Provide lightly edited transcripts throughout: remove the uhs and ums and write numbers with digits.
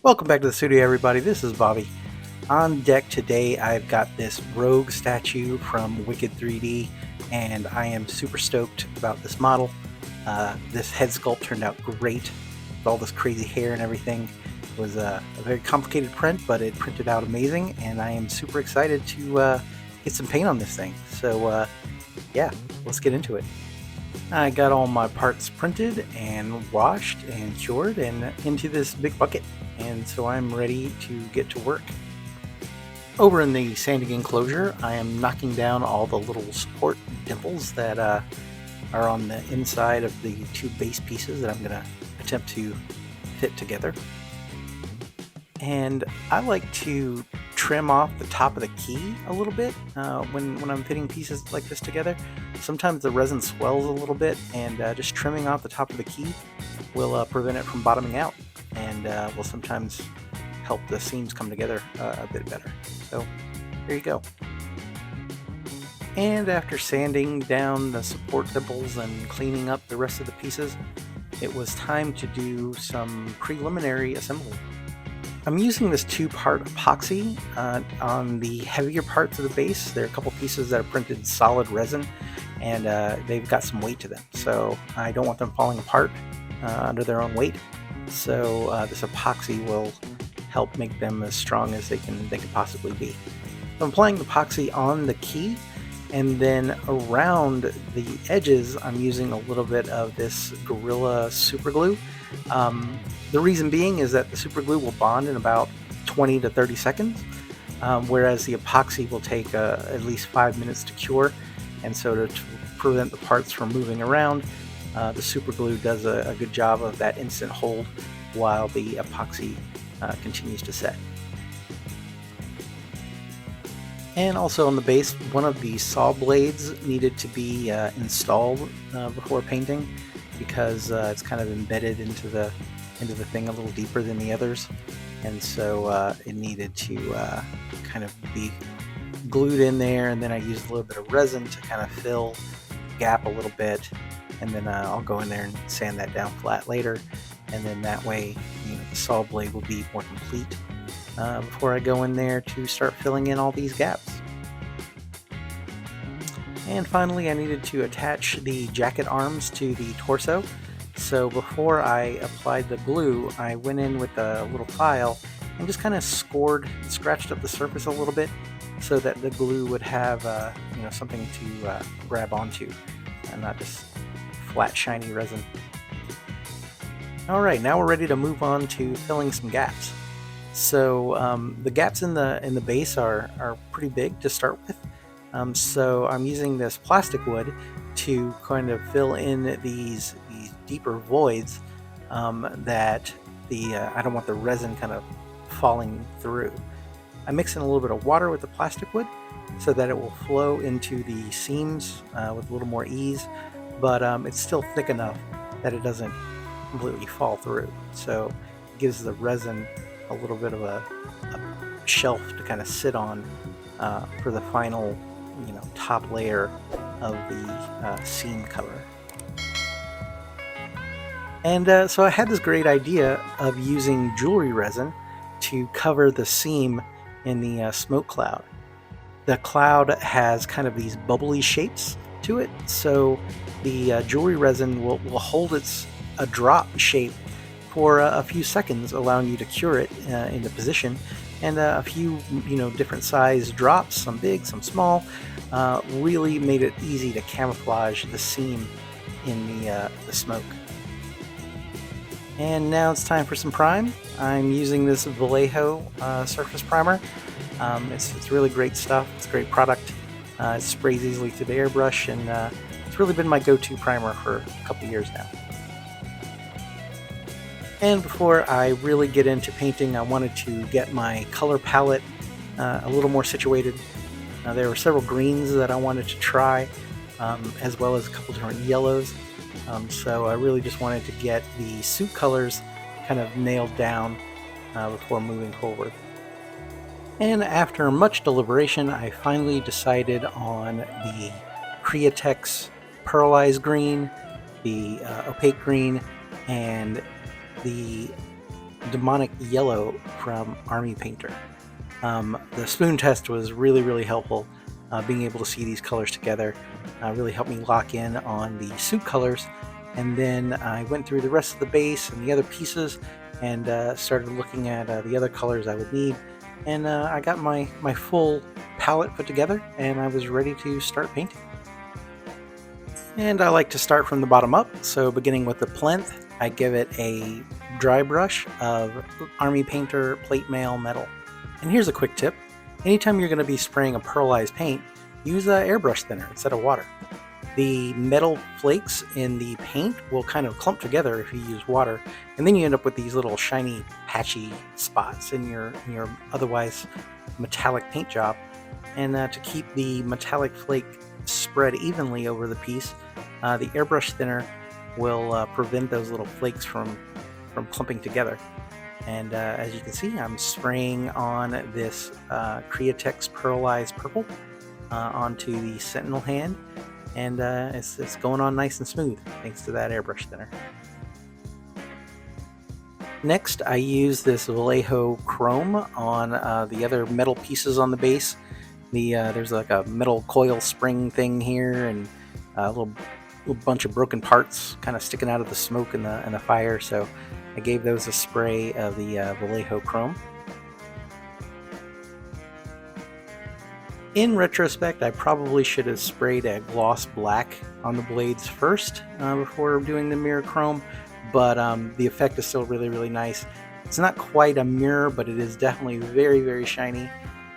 Welcome back to the studio, everybody. This is Bobby. On deck today, I've got this rogue statue from Wicked 3D, and I am super stoked about this model. This head sculpt turned out great with all this crazy hair and everything. It was a very complicated print, but it printed out amazing, and I am super excited to get some paint on this thing. So yeah, let's get into it. I got all my parts printed and washed and cured and into this big bucket, and so I'm ready to get to work. Over in the sanding enclosure, I am knocking down all the little support dimples that are on the inside of the two base pieces that I'm going to attempt to fit together. And I like to trim off the top of the key a little bit when I'm fitting pieces like this together. Sometimes the resin swells a little bit, and just trimming off the top of the key will prevent it from bottoming out, and will sometimes help the seams come together a bit better. So there you go. And after sanding down the support dimples and cleaning up the rest of the pieces, it was time to do some preliminary assembly. I'm using this two-part epoxy on the heavier parts of the base. There are a couple pieces that are printed solid resin, and they've got some weight to them, so I don't want them falling apart under their own weight. So this epoxy will help make them as strong as they can possibly be. So I'm applying epoxy on the key, and then around the edges I'm using a little bit of this Gorilla super glue. The reason being is that the super glue will bond in about 20 to 30 seconds, whereas the epoxy will take at least 5 minutes to cure. And so to prevent the parts from moving around, the super glue does a good job of that instant hold while the epoxy continues to set. And also on the base, one of the saw blades needed to be installed before painting, because it's kind of embedded into the thing a little deeper than the others, and so it needed to kind of be glued in there. And then I used a little bit of resin to kind of fill the gap a little bit, and then I'll go in there and sand that down flat later, and then that way, the saw blade will be more complete before I go in there to start filling in all these gaps. And finally, I needed to attach the jacket arms to the torso. So before I applied the glue, I went in with a little file and just kind of scratched up the surface a little bit, so that the glue would have something to grab onto, and not just flat shiny resin. Alright, now we're ready to move on to filling some gaps. So the gaps in the base are pretty big to start with. So I'm using this plastic wood to kind of fill in these deeper voids that I don't want the resin kind of falling through. I mix in a little bit of water with the plastic wood so that it will flow into the seams with a little more ease, but it's still thick enough that it doesn't completely fall through. So it gives the resin a little bit of a shelf to kind of sit on for the final top layer of the seam cover. And so I had this great idea of using jewelry resin to cover the seam in the smoke cloud. The cloud has kind of these bubbly shapes to it, so the jewelry resin will hold a drop shape for a few seconds, allowing you to cure it into position. And a few different size drops, some big, some small, really made it easy to camouflage the seam in the smoke. And now it's time for some prime. I'm using this Vallejo surface primer. It's really great stuff. It's a great product. It sprays easily through the airbrush, and it's really been my go-to primer for a couple years now. And before I really get into painting, I wanted to get my color palette a little more situated. There were several greens that I wanted to try, as well as a couple different yellows. So I really just wanted to get the suit colors kind of nailed down before moving forward. And after much deliberation, I finally decided on the Createx Pearlized green, the opaque green, and the demonic yellow from Army Painter. The spoon test was really helpful. Being able to see these colors together really helped me lock in on the suit colors. And then I went through the rest of the base and the other pieces and started looking at the other colors I would need. And I got my full palette put together and I was ready to start painting. And I like to start from the bottom up, so beginning with the plinth, I give it a dry brush of Army Painter Plate Mail Metal. And here's a quick tip. Anytime you're going to be spraying a pearlized paint, use airbrush thinner instead of water. The metal flakes in the paint will kind of clump together if you use water, and then you end up with these little shiny, patchy spots in your otherwise metallic paint job. And to keep the metallic flake spread evenly over the piece, the airbrush thinner will prevent those little flakes from clumping together. And as you can see, I'm spraying on this Createx Pearlized Purple onto the Sentinel hand, and it's going on nice and smooth thanks to that airbrush thinner. Next, I use this Vallejo Chrome on the other metal pieces on the base. There's like a metal coil spring thing here, and a little bunch of broken parts kind of sticking out of the smoke and the fire. So I gave those a spray of the Vallejo Chrome. In retrospect, I probably should have sprayed a gloss black on the blades first before doing the mirror chrome, but the effect is still really nice. It's not quite a mirror, but it is definitely very shiny.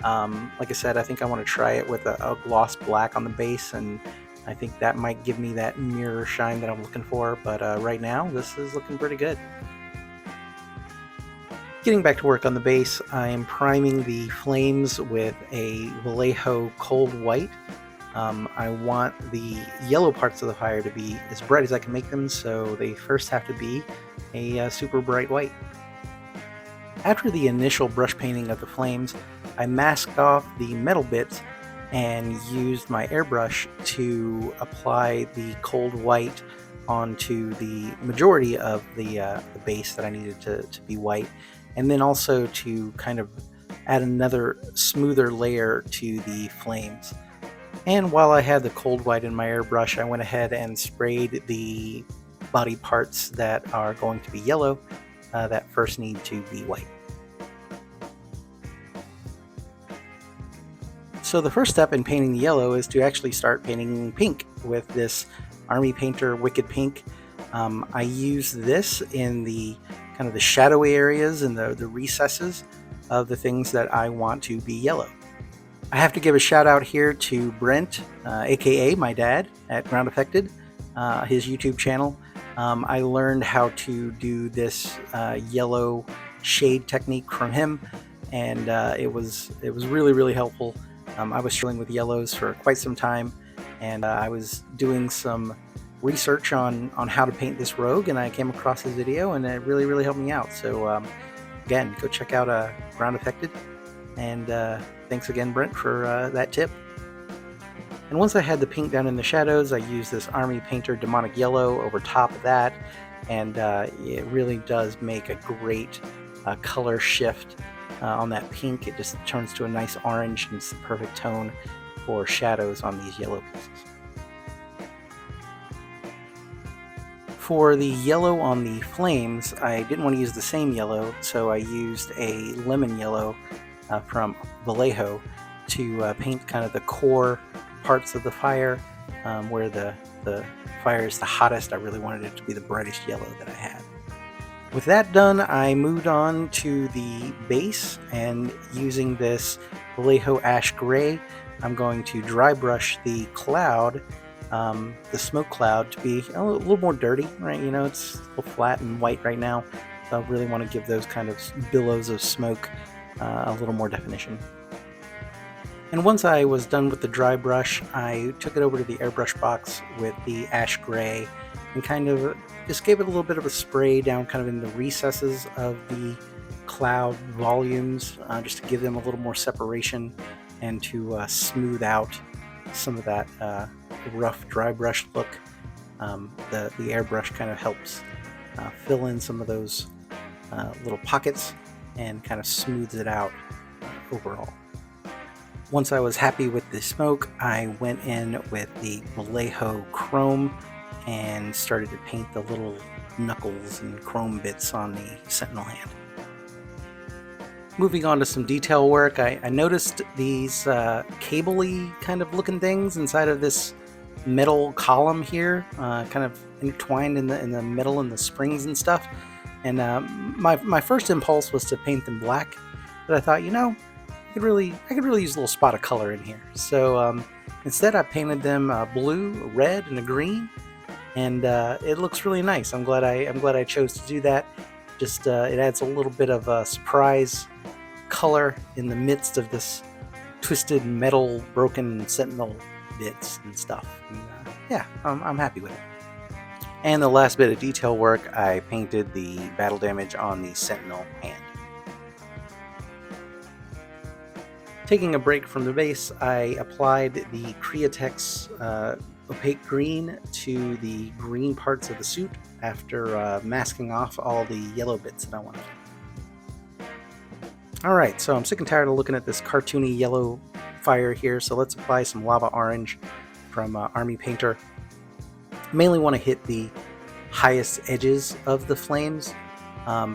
Like I said, I think I want to try it with a gloss black on the base, and I think that might give me that mirror shine that I'm looking for, but right now this is looking pretty good. Getting back to work on the base, I am priming the flames with a Vallejo Cold White. I want the yellow parts of the fire to be as bright as I can make them, so they first have to be a super bright white. After the initial brush painting of the flames, I masked off the metal bits and used my airbrush to apply the cold white onto the majority of the base that I needed to be white, and then also to kind of add another smoother layer to the flames. And while I had the cold white in my airbrush, I went ahead and sprayed the body parts that are going to be yellow that first need to be white. So the first step in painting the yellow is to actually start painting pink with this Army Painter Wicked Pink. I use this in the kind of the shadowy areas and the recesses of the things that I want to be yellow. I have to give a shout out here to Brent, aka my dad at Ground Affected, his YouTube channel. I learned how to do this yellow shade technique from him, and it was really helpful. I was struggling with yellows for quite some time, and I was doing some research on how to paint this rogue, and I came across his video, and it really helped me out. So again, go check out Ground Affected, and thanks again, Brent, for that tip. And once I had the pink down in the shadows, I used this Army Painter Demonic Yellow over top of that, and it really does make a great color shift on that pink. It just turns to a nice orange, and it's the perfect tone for shadows on these yellow pieces. For the yellow on the flames, I didn't want to use the same yellow, so I used a lemon yellow from Vallejo to paint kind of the core parts of the fire, where the fire is the hottest. I really wanted it to be the brightest yellow that I had. With that done, I moved on to the base, and using this Vallejo Ash Gray, I'm going to dry brush the cloud, the smoke cloud, to be a little more dirty, right? You know, it's a little flat and white right now, so I really want to give those kind of billows of smoke a little more definition. And once I was done with the dry brush, I took it over to the airbrush box with the ash gray and kind of just gave it a little bit of a spray down kind of in the recesses of the cloud volumes, just to give them a little more separation and to smooth out some of that rough dry brush look. The airbrush kind of helps fill in some of those little pockets and kind of smooths it out overall. Once I was happy with the smoke, I went in with the Vallejo chrome and started to paint the little knuckles and chrome bits on the sentinel hand. Moving on to some detail work, I noticed these cable-y kind of looking things inside of this metal column here, kind of intertwined in the middle and the springs and stuff. And my first impulse was to paint them black, but I thought, I could really use a little spot of color in here. So instead, I painted them blue, a red, and a green, and it looks really nice. I'm glad I chose to do that. Just it adds a little bit of a surprise color in the midst of this twisted metal broken sentinel bits and stuff. And, yeah, I'm happy with it. And the last bit of detail work, I painted the battle damage on the sentinel hand. Taking a break from the base, I applied the Createx opaque green to the green parts of the suit after masking off all the yellow bits that I wanted. Alright, so I'm sick and tired of looking at this cartoony yellow fire here, so let's apply some lava orange from Army Painter. Mainly want to hit the highest edges of the flames,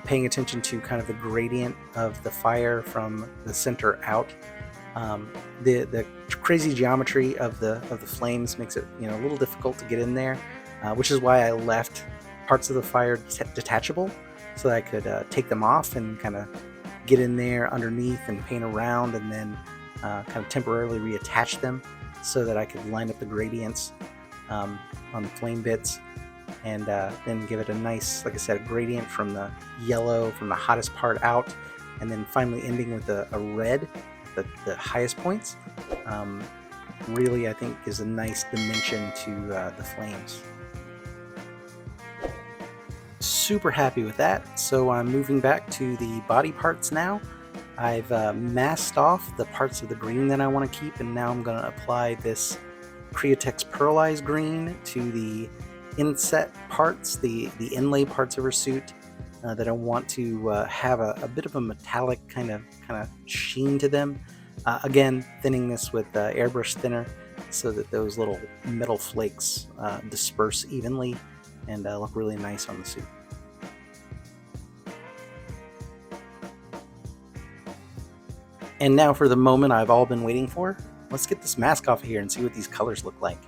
paying attention to kind of the gradient of the fire from the center out. The crazy geometry of the flames makes it a little difficult to get in there, which is why I left parts of the fire detachable so that I could take them off and kind of get in there underneath and paint around, and then kind of temporarily reattach them so that I could line up the gradients on the flame bits, and then give it a nice, like I said, a gradient from the yellow, from the hottest part out, and then finally ending with a red at the highest points. Really, I think, is a nice dimension to the flames. Super happy with that. So I'm moving back to the body parts now. I've masked off the parts of the green that I want to keep, and now I'm going to apply this Createx Pearlized green to the inset parts, the inlay parts of her suit that I want to have a bit of a metallic kind of sheen to them. Again, thinning this with airbrush thinner so that those little metal flakes disperse evenly and look really nice on the suit. And now for the moment I've all been waiting for. Let's get this mask off of here and see what these colors look like.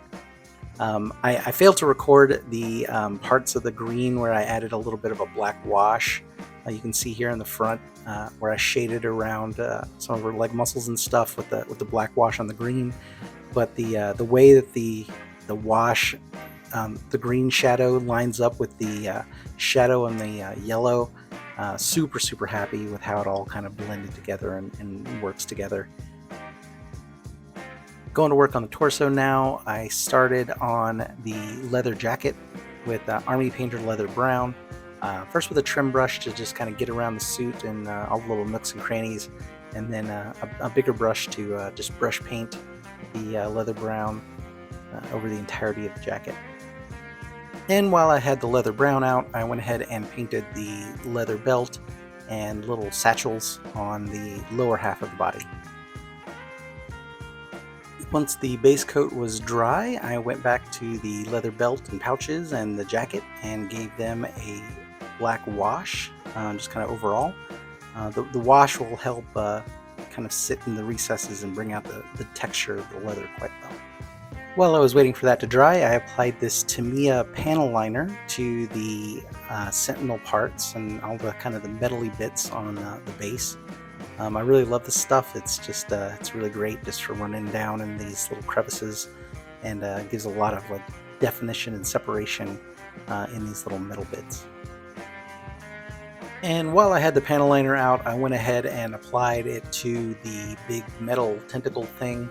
I failed to record the parts of the green where I added a little bit of a black wash. You can see here in the front where I shaded around some of her leg muscles and stuff with the black wash on the green. But the way that the wash, the green shadow lines up with the shadow on the yellow, super happy with how it all kind of blended together and works together. Going to work on the torso now. I started on the leather jacket with Army Painter Leather Brown. First with a trim brush to just kind of get around the suit and all the little nooks and crannies, and then a bigger brush to just brush paint the leather brown over the entirety of the jacket. And while I had the leather brown out, I went ahead and painted the leather belt and little satchels on the lower half of the body. Once the base coat was dry, I went back to the leather belt and pouches and the jacket and gave them a black wash, just kind of overall. The wash will help kind of sit in the recesses and bring out the texture of the leather quite well. While I was waiting for that to dry, I applied this Tamiya panel liner to the sentinel parts and all the kind of the metally bits on the base. I really love this stuff. It's just it's really great just for running down in these little crevices, and gives a lot of like definition and separation in these little metal bits. And while I had the panel liner out, I went ahead and applied it to the big metal tentacle thing.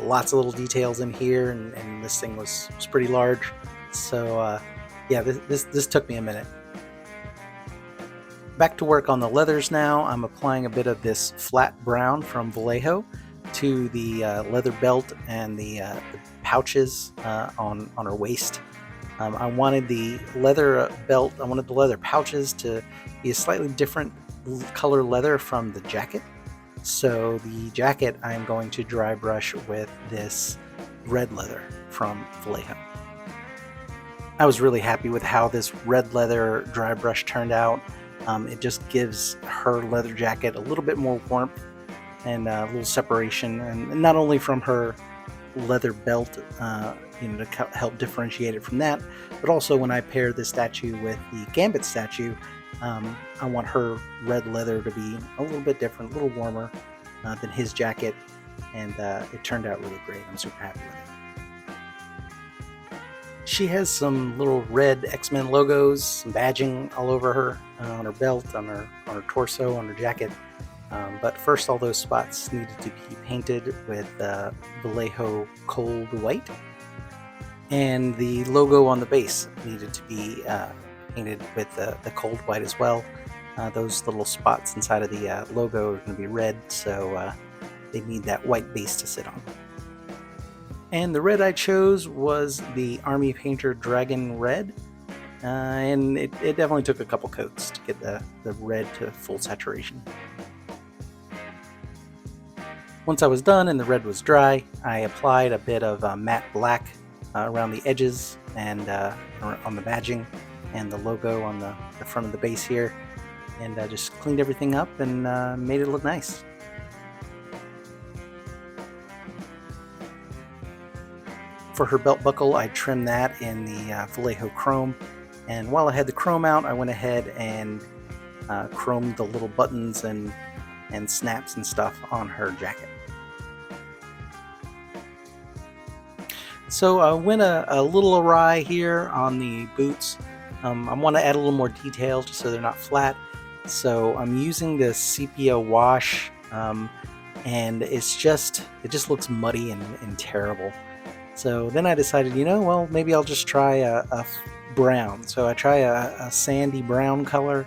Lots of little details in here, and this thing was pretty large. So yeah, this took me a minute. Back to work on the leathers now. I'm applying a bit of this flat brown from Vallejo to the leather belt and the pouches on her waist. I wanted the leather belt, I wanted the leather pouches to be a slightly different color leather from the jacket. So the jacket I'm going to dry brush with this red leather from Vallejo. I was really happy with how this red leather dry brush turned out. It just gives her leather jacket a little bit more warmth and a little separation, and not only from her leather belt, to help differentiate it from that, but also when I pair this statue with the Gambit statue, I want her red leather to be a little bit different, a little warmer than his jacket, and it turned out really great. I'm super happy with it. She has some little red XMen logos, some badging all over her, on her belt, on her torso, on her jacket. But first, all those spots needed to be painted with Vallejo Cold White, and the logo on the base needed to be painted with the Cold White as well. Those little spots inside of the logo are going to be red, so they need that white base to sit on. And the red I chose was the Army Painter Dragon Red, and it definitely took a couple coats to get the red to full saturation. Once I was done and the red was dry, I applied a bit of matte black around the edges and on the badging and the logo on the front of the base here, and just cleaned everything up and made it look nice. For her belt buckle, I trimmed that in the Vallejo chrome, and while I had the chrome out, I went ahead and chromed the little buttons and snaps and stuff on her jacket. So I went a little awry here on the boots. I want to add a little more detail just so they're not flat. So I'm using this sepia wash, and it just looks muddy and terrible. So then I decided, well, maybe I'll just try a brown. So I try a sandy brown color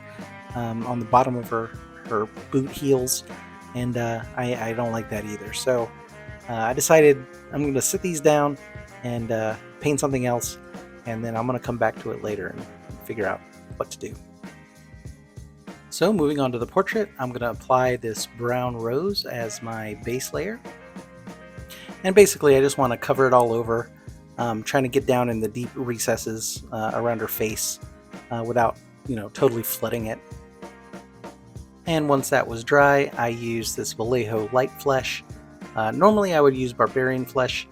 on the bottom of her boot heels, and I don't like that either. So I decided I'm going to sit these down and paint something else, and then I'm going to come back to it later and figure out what to do. So moving on to the portrait, I'm going to apply this brown rose as my base layer. And basically I just want to cover it all over, trying to get down in the deep recesses around her face without totally flooding it. And once that was dry, I used this Vallejo Light Flesh. Normally I would use Barbarian Flesh,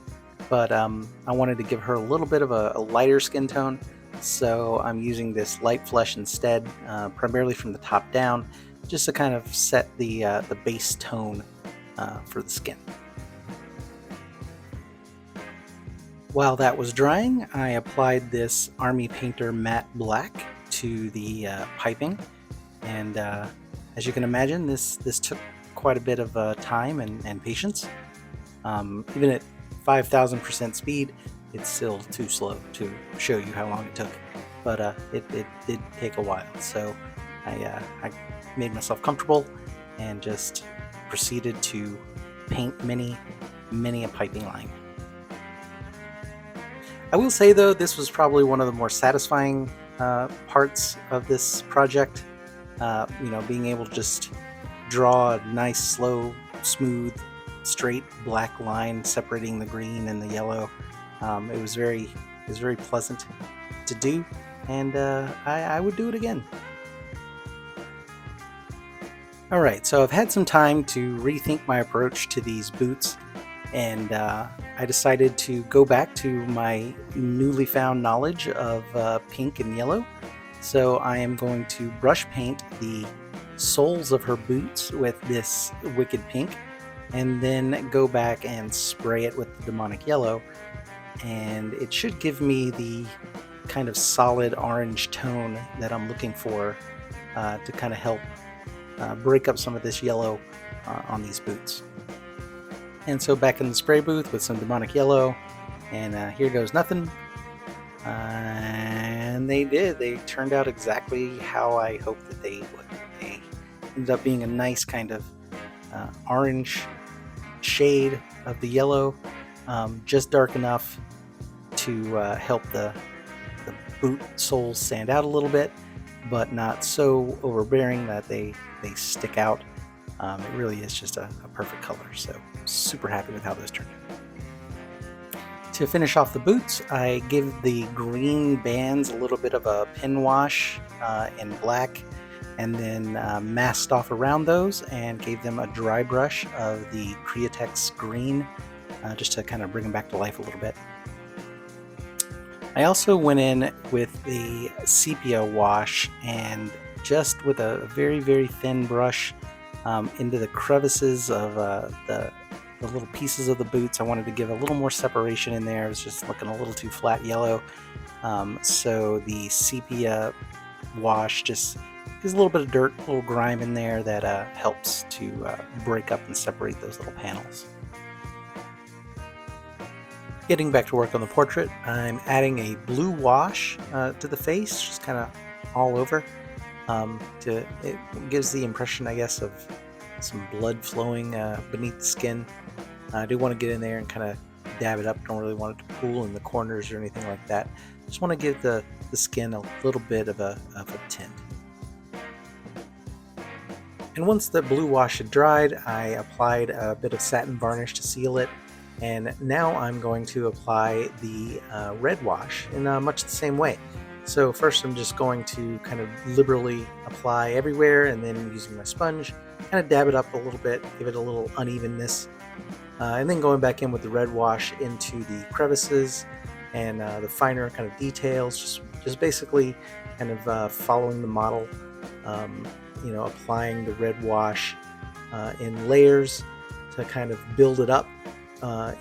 but I wanted to give her a little bit of a lighter skin tone, so I'm using this Light Flesh instead, primarily from the top down, just to kind of set the base tone for the skin. While that was drying, I applied this Army Painter Matte Black to the piping, and as you can imagine, this took quite a bit of time and patience. Even at 5,000% speed, it's still too slow to show you how long it took, but it did take a while. So I made myself comfortable and just proceeded to paint many a piping line. I will say though, this was probably one of the more satisfying parts of this project. Being able to just draw a nice, slow, smooth, straight black line separating the green and the yellow. It was very pleasant to do, and I would do it again. Alright, so I've had some time to rethink my approach to these boots, and I decided to go back to my newly found knowledge of pink and yellow. So I am going to brush paint the soles of her boots with this Wicked Pink, and then go back and spray it with the Demonic Yellow, and it should give me the kind of solid orange tone that I'm looking for to kind of help break up some of this yellow on these boots. And so back in the spray booth with some Demonic Yellow, and here goes nothing. And they did. They turned out exactly how I hoped that they would. They ended up being a nice kind of orange shade of the yellow, just dark enough to help the boot soles stand out a little bit, but not so overbearing that they stick out. It really is just a perfect color, so super happy with how those turned out. To finish off the boots, I give the green bands a little bit of a pin wash in black, and then masked off around those and gave them a dry brush of the Createx green just to kind of bring them back to life a little bit. I also went in with the sepia wash and just with a very, very thin brush into the crevices of the little pieces of the boots. I wanted to give a little more separation in there. It was just looking a little too flat yellow. So the sepia wash just gives a little bit of dirt, a little grime in there that helps to break up and separate those little panels. Getting back to work on the portrait, I'm adding a blue wash to the face, just kind of all over. It gives the impression, I guess, of some blood flowing beneath the skin. I do want to get in there and kind of dab it up. Don't really want it to pool in the corners or anything like that. Just want to give the skin a little bit of a tint. And once the blue wash had dried, I applied a bit of satin varnish to seal it. And now I'm going to apply the red wash in much the same way. So first I'm just going to kind of liberally apply everywhere, and then using my sponge, kind of dab it up a little bit, give it a little unevenness. And then going back in with the red wash into the crevices and the finer kind of details, just basically kind of following the model, applying the red wash in layers to kind of build it up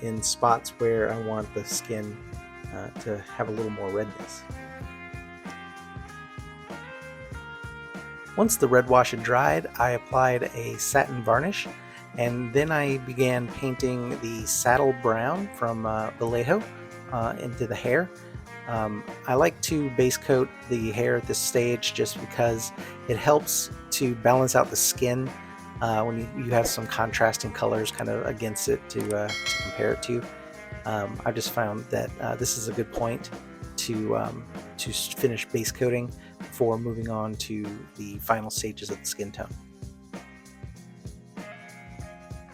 in spots where I want the skin to have a little more redness. Once the red wash had dried, I applied a satin varnish, and then I began painting the saddle brown from Vallejo into the hair. I like to base coat the hair at this stage just because it helps to balance out the skin when you have some contrasting colors kind of against it to compare it to. I've just found that this is a good point to finish base coating before moving on to the final stages of the skin tone.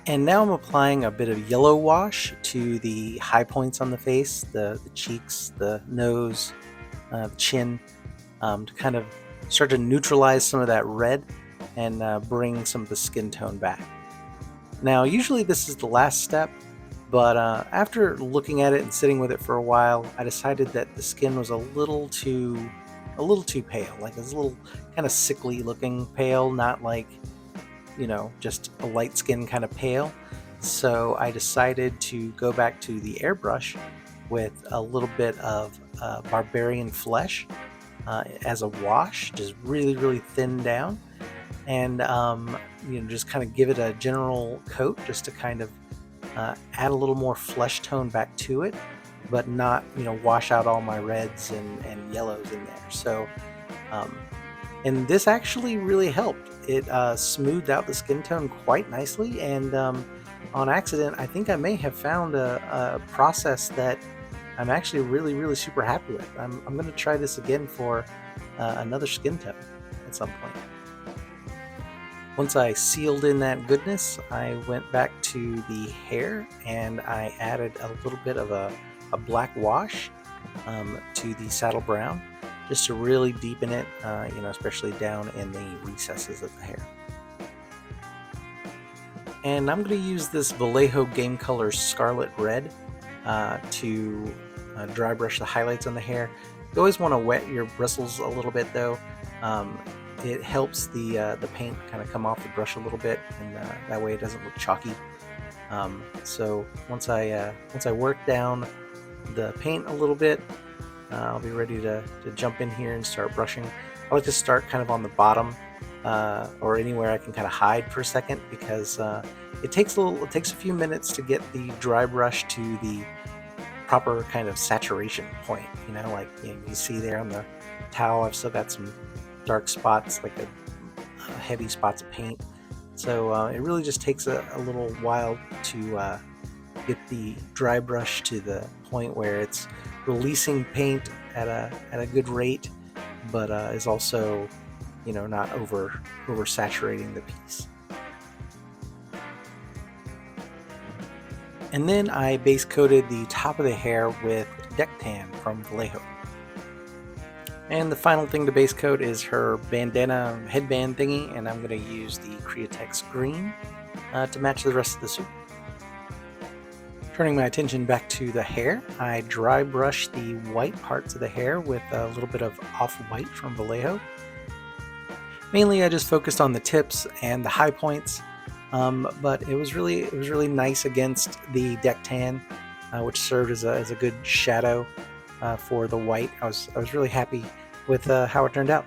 And now I'm applying a bit of yellow wash to the high points on the face, the cheeks, the nose, the chin, to kind of start to neutralize some of that red and bring some of the skin tone back. Now, usually this is the last step, but after looking at it and sitting with it for a while, I decided that the skin was a little too pale. Like, it's a little kind of sickly looking pale, not like, just a light skin kind of pale. So I decided to go back to the airbrush with a little bit of barbarian flesh as a wash, just really, really thin down, and just kind of give it a general coat just to kind of add a little more flesh tone back to it, but not wash out all my reds and yellows in there. So and this actually really helped. It smoothed out the skin tone quite nicely, and on accident I think I may have found a process that I'm actually really, really super happy with. I'm going to try this again for another skin tone at some point. Once I sealed in that goodness, I went back to the hair and I added a little bit of a black wash to the saddle brown, just to really deepen it, especially down in the recesses of the hair. And I'm going to use this Vallejo Game Colors Scarlet Red to dry brush the highlights on the hair. You always want to wet your bristles a little bit though. It helps the paint kind of come off the brush a little bit, and that way it doesn't look chalky. So once I work down the paint a little bit, I'll be ready to jump in here and start brushing. I like to start kind of on the bottom or anywhere I can kind of hide for a second, because it takes a few minutes to get the dry brush to the proper kind of saturation point. You see there on the towel, I've still got some dark spots, like a heavy spots of paint. So it really just takes a little while to get the dry brush to the point where it's releasing paint at a good rate, but is also, not oversaturating the piece. And then I base coated the top of the hair with deck tan from Vallejo. And the final thing to base coat is her bandana headband thingy, and I'm going to use the Createx green to match the rest of the suit. Turning my attention back to the hair, I dry brush the white parts of the hair with a little bit of off-white from Vallejo. Mainly I just focused on the tips and the high points, but it was really nice against the deck tan, which served as a good shadow for the white. I was really happy with how it turned out.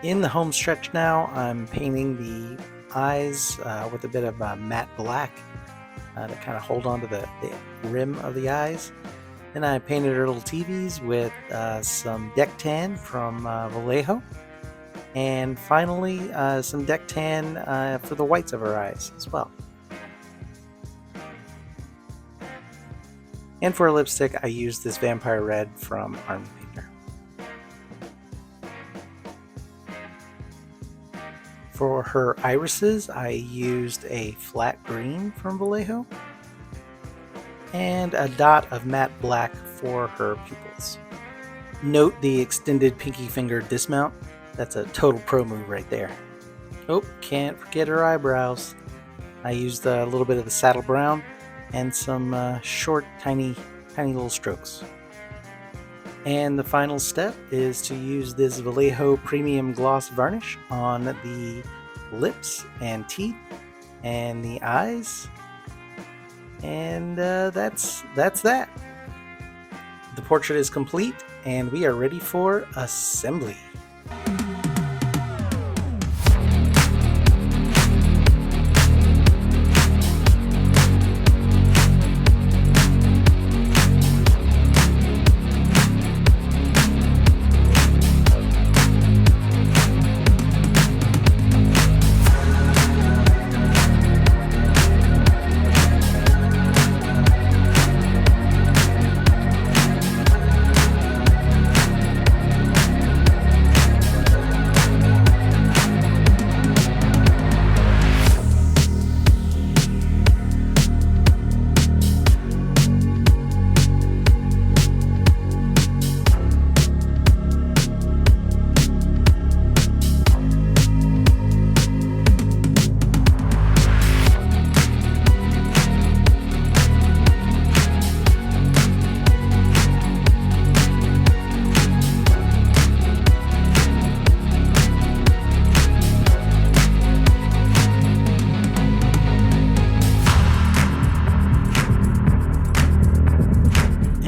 In the home stretch now, I'm painting the eyes with a bit of matte black to kind of hold on to the rim of the eyes. Then I painted her little TVs with some deck tan from Vallejo, and finally some deck tan for the whites of her eyes as well. And for a lipstick, I used this Vampire Red from Army Painter. For her irises, I used a flat green from Vallejo and a dot of matte black for her pupils. Note the extended pinky finger dismount. That's a total pro move right there. Oh, can't forget her eyebrows. I used a little bit of the saddle brown and some short, tiny little strokes. And the final step is to use this Vallejo Premium Gloss Varnish on the lips and teeth and the eyes. And that's that. The portrait is complete, and we are ready for assembly.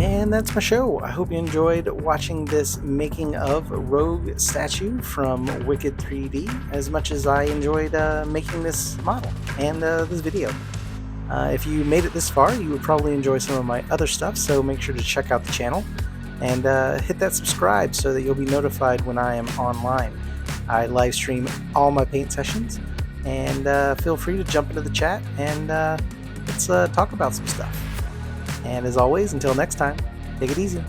And that's my show. I hope you enjoyed watching this making of Rogue statue from Wicked 3D as much as I enjoyed making this model and this video. If you made it this far, you would probably enjoy some of my other stuff, so make sure to check out the channel and hit that subscribe so that you'll be notified when I am online. I live stream all my paint sessions, and feel free to jump into the chat and let's talk about some stuff. And as always, until next time, take it easy.